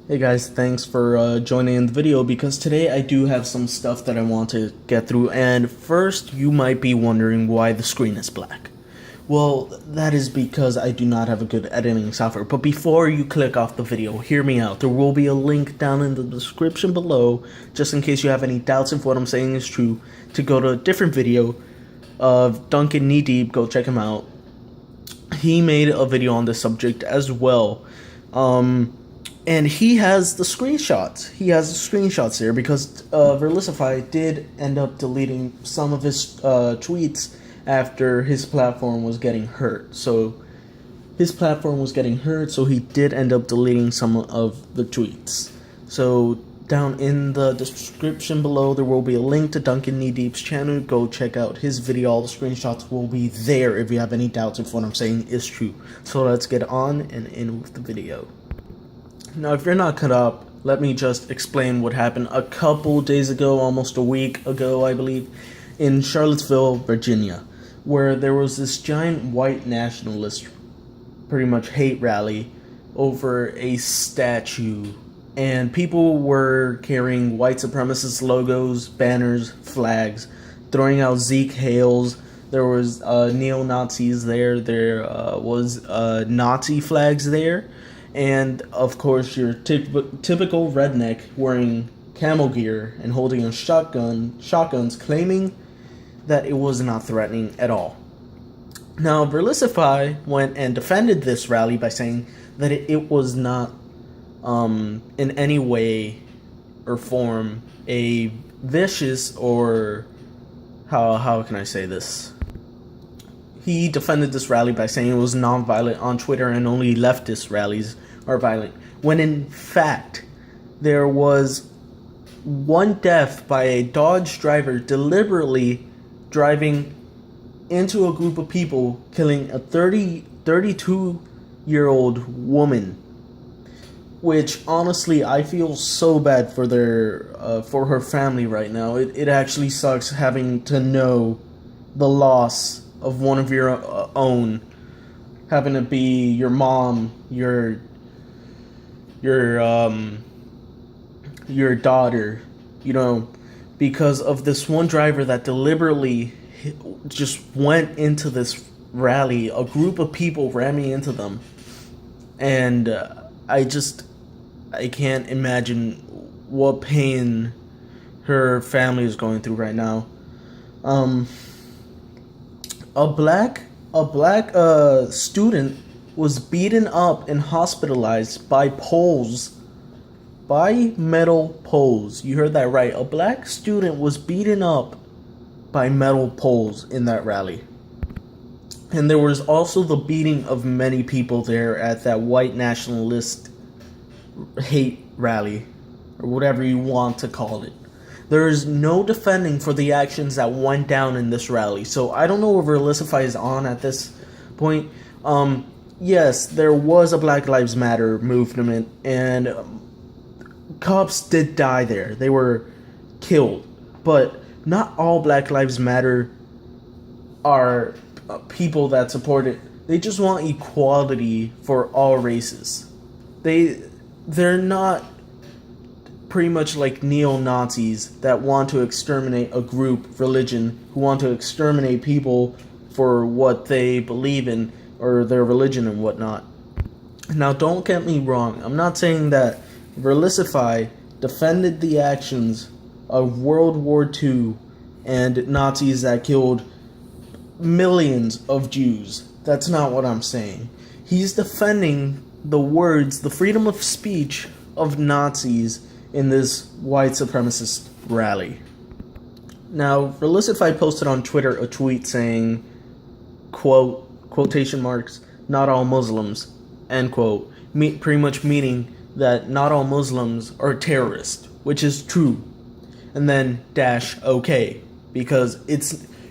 Hey guys, thanks for joining in the video because today I do have some stuff that I want to get through. And first, you might be wondering why the screen is black. Well, that is because I do not have a good editing software. But before you click off the video, hear me out. There will be a link down in the description below, just in case you have any doubts if what I'm saying is true, to go to a different video of Duncan Knee Deep. Go check him out. He made a video on this subject as well. And he has the screenshots. He has the screenshots there because Verlisify did end up deleting some of his tweets after his platform was getting hurt. So his platform was getting hurt, so he did end up deleting some of the tweets. So down in the description below, there will be a link to Duncan Knee Deep's channel. Go check out his video. All the screenshots will be there if you have any doubts if what I'm saying is true. So let's get on and in with the video. Now, if you're not caught up, let me just explain what happened a couple days ago, almost a week ago, I believe, in Charlottesville, Virginia, where there was this giant white nationalist, pretty much hate rally over a statue, and people were carrying white supremacist logos, banners, flags, throwing out Zeke hails. There was neo-Nazis there. There was Nazi flags there. And, of course, your typical redneck wearing camel gear and holding a shotguns, claiming that it was not threatening at all. Now, Verlisify went and defended this rally by saying that it was not in any way or form a vicious or... How can I say this? He defended this rally by saying it was non-violent on Twitter and only leftist rallies are violent, when in fact there was one death by a Dodge driver deliberately driving into a group of people, killing a 32-year-old woman, which honestly I feel so bad for for her family right now. It actually sucks having to know the loss of one of your own, having to be your mom, your daughter, because of this one driver that deliberately just went into this rally, a group of people ramming into them, and I can't imagine what pain her family is going through right now. A black student was beaten up and hospitalized by metal poles. You heard that right. A black student was beaten up by metal poles in that rally. And there was also the beating of many people there at that white nationalist hate rally, or whatever you want to call it. There is no defending for the actions that went down in this rally. So I don't know where Verlisify is on at this point. Yes, there was a Black Lives Matter movement, and cops did die there. They were killed. But not all Black Lives Matter are people that support it. They just want equality for all races. They're not pretty much like neo-Nazis that want to exterminate a group, religion, who want to exterminate people for what they believe in or their religion and whatnot. Now, don't get me wrong. I'm not saying that Verlisify defended the actions of World War II and Nazis that killed millions of Jews. That's not what I'm saying. He's defending the words, the freedom of speech of Nazis in this white supremacist rally. Now, Verlisify posted on Twitter a tweet saying, quote, quotation marks, not all Muslims, end quote, pretty much meaning that not all Muslims are terrorists, which is true. And then dash okay, because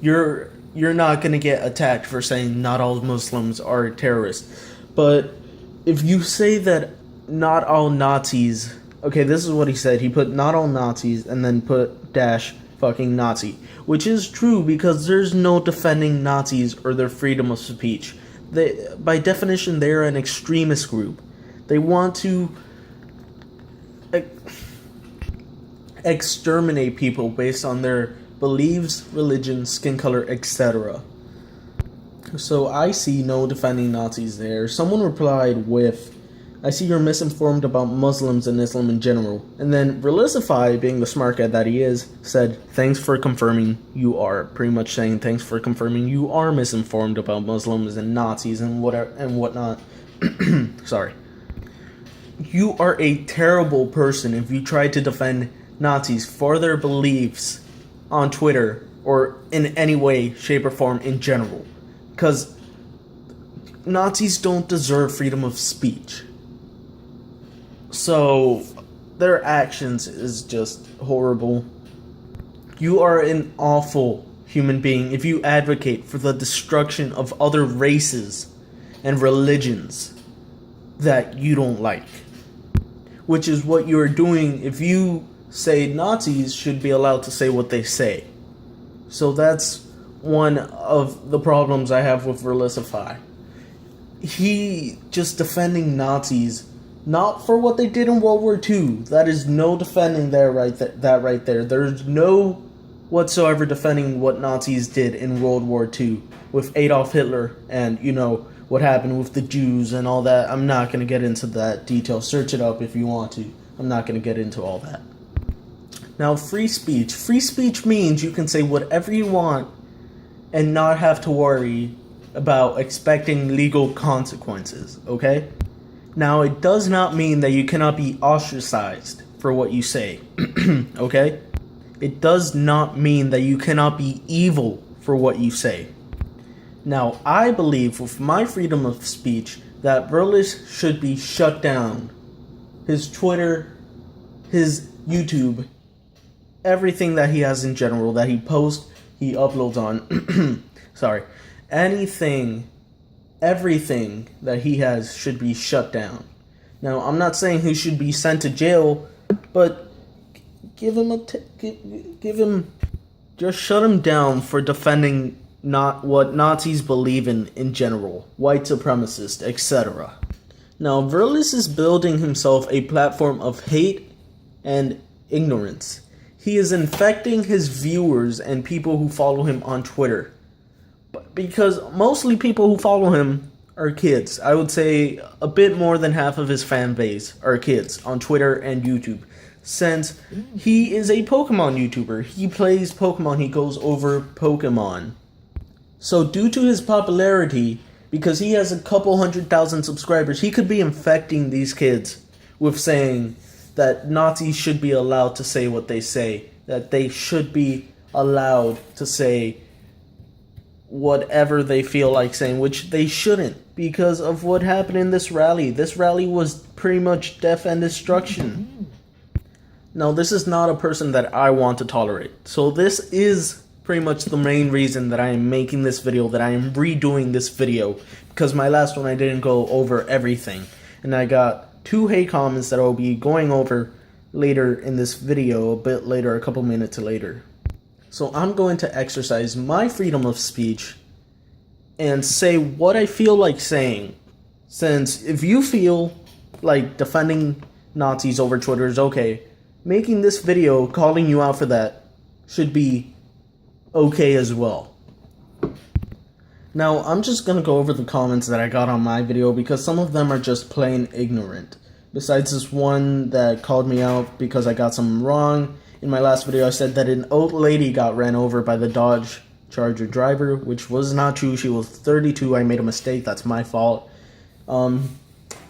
you're not going to get attacked for saying not all Muslims are terrorists. But if you say that not all Nazis... Okay, this is what he said. He put not all Nazis and then put dash fucking Nazi, which is true because there's no defending Nazis or their freedom of speech. By definition, they're an extremist group. They want to exterminate people based on their beliefs, religion, skin color, etc. So I see no defending Nazis there. Someone replied with, I see you're misinformed about Muslims and Islam in general. And then Verlisify, being the smart guy that he is, said, thanks for confirming you are. Pretty much saying, thanks for confirming you are misinformed about Muslims and Nazis and whatever and whatnot. Sorry. You are a terrible person if you try to defend Nazis for their beliefs on Twitter or in any way, shape, or form in general. Because Nazis don't deserve freedom of speech. So, their actions is just horrible. You are an awful human being if you advocate for the destruction of other races and religions that you don't like. Which is what you're doing if you say Nazis should be allowed to say what they say. So that's one of the problems I have with Verlisify. He just defending Nazis not for what they did in World War II. That is no defending there that right there. There's no whatsoever defending what Nazis did in World War II with Adolf Hitler and, you know, what happened with the Jews and all that. I'm not going to get into that detail. Search it up if you want to. I'm not going to get into all that. Now, free speech. Free speech means you can say whatever you want and not have to worry about expecting legal consequences, okay? Now, it does not mean that you cannot be ostracized for what you say, okay? It does not mean that you cannot be evil for what you say. Now, I believe with my freedom of speech that Verlis should be shut down. His Twitter, his YouTube, everything that he has in general, that he posts, he uploads on, sorry, everything that he has should be shut down. Now, I'm not saying he should be sent to jail, but just shut him down for defending not what Nazis believe in general, white supremacists, etc. Now, Verlis is building himself a platform of hate and ignorance. He is infecting his viewers and people who follow him on Twitter. Because mostly people who follow him are kids. I would say a bit more than half of his fan base are kids on Twitter and YouTube. Since he is a Pokemon YouTuber. He plays Pokemon. He goes over Pokemon. So due to his popularity, because he has a couple 100,000 subscribers, he could be infecting these kids with saying that Nazis should be allowed to say what they say. That they should be allowed to say whatever they feel like saying, which they shouldn't because of what happened in this rally. This rally was pretty much death and destruction. Now, this is not a person that I want to tolerate. So this is pretty much the main reason that I am making this video, that I am redoing this video, because my last one I didn't go over everything. And I got 2 hate comments that I'll be going over later in this video, a bit later, a couple minutes later. So I'm going to exercise my freedom of speech and say what I feel like saying. Since if you feel like defending Nazis over Twitter is okay, making this video calling you out for that should be okay as well. Now, I'm just going to go over the comments that I got on my video because some of them are just plain ignorant. Besides this one that called me out because I got something wrong. In my last video, I said that an old lady got ran over by the Dodge Charger driver, which was not true. She was 32. I made a mistake. That's my fault.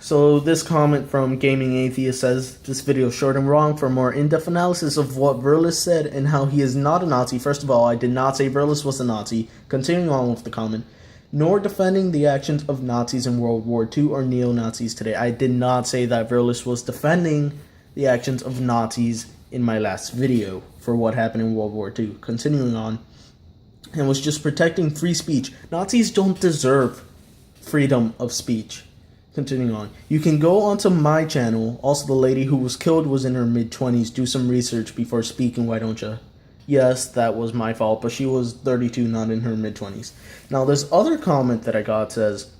So this comment from Gaming Atheist says, this video is short and wrong. For more in-depth analysis of what Verlis said and how he is not a Nazi. First of all, I did not say Verlis was a Nazi. Continuing on with the comment. Nor defending the actions of Nazis in World War II or neo-Nazis today. I did not say that Verlis was defending the actions of Nazis in my last video for what happened in World War II. Continuing on, and was just protecting free speech. Nazis don't deserve freedom of speech. Continuing on, you can go onto my channel. Also, the lady who was killed was in her mid-20s. Do some research before speaking, why don't you? Yes, that was my fault, but she was 32, not in her mid-20s. Now, this other comment that I got says,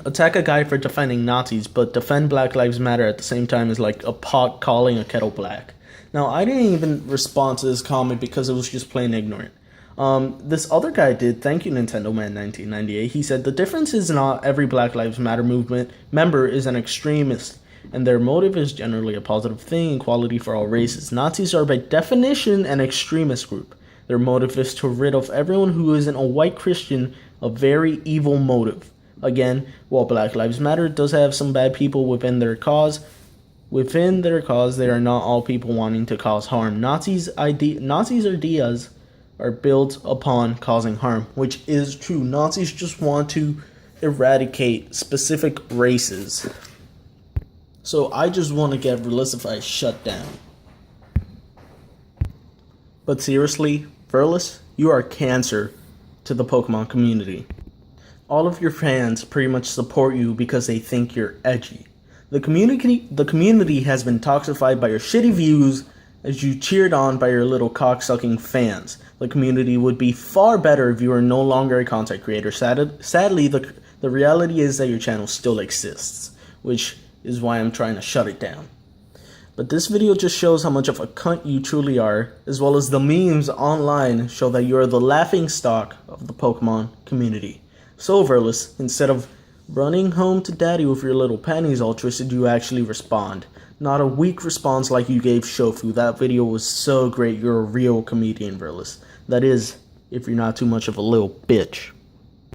Attack a guy for defending Nazis, but defend Black Lives Matter at the same time is like a pot calling a kettle black. Now, I didn't even respond to this comment because it was just plain ignorant. This other guy did. Thank you, Nintendo Man 1998. He said the difference is not every Black Lives Matter movement member is an extremist, and their motive is generally a positive thing, equality for all races. Nazis are by definition an extremist group. Their motive is to rid of everyone who isn't a white Christian a very evil motive. Again, while Black Lives Matter does have some bad people within their cause, they are not all people wanting to cause harm. Nazis' ideas are built upon causing harm, which is true. Nazis just want to eradicate specific races. So I just want to get Verlisify shut down. But seriously, Verlis, you are cancer to the Pokemon community. All of your fans pretty much support you because they think you're edgy. The community has been toxified by your shitty views as you cheered on by your little cocksucking fans. The community would be far better if you were no longer a content creator. Sadly, the reality is that your channel still exists, which is why I'm trying to shut it down. But this video just shows how much of a cunt you truly are, as well as the memes online show that you are the laughing stock of the Pokemon community. So Verlis, instead of running home to daddy with your little panties all twisted, you actually respond. Not a weak response like you gave Shofu. That video was so great. You're a real comedian, Verlis. That is, if you're not too much of a little bitch.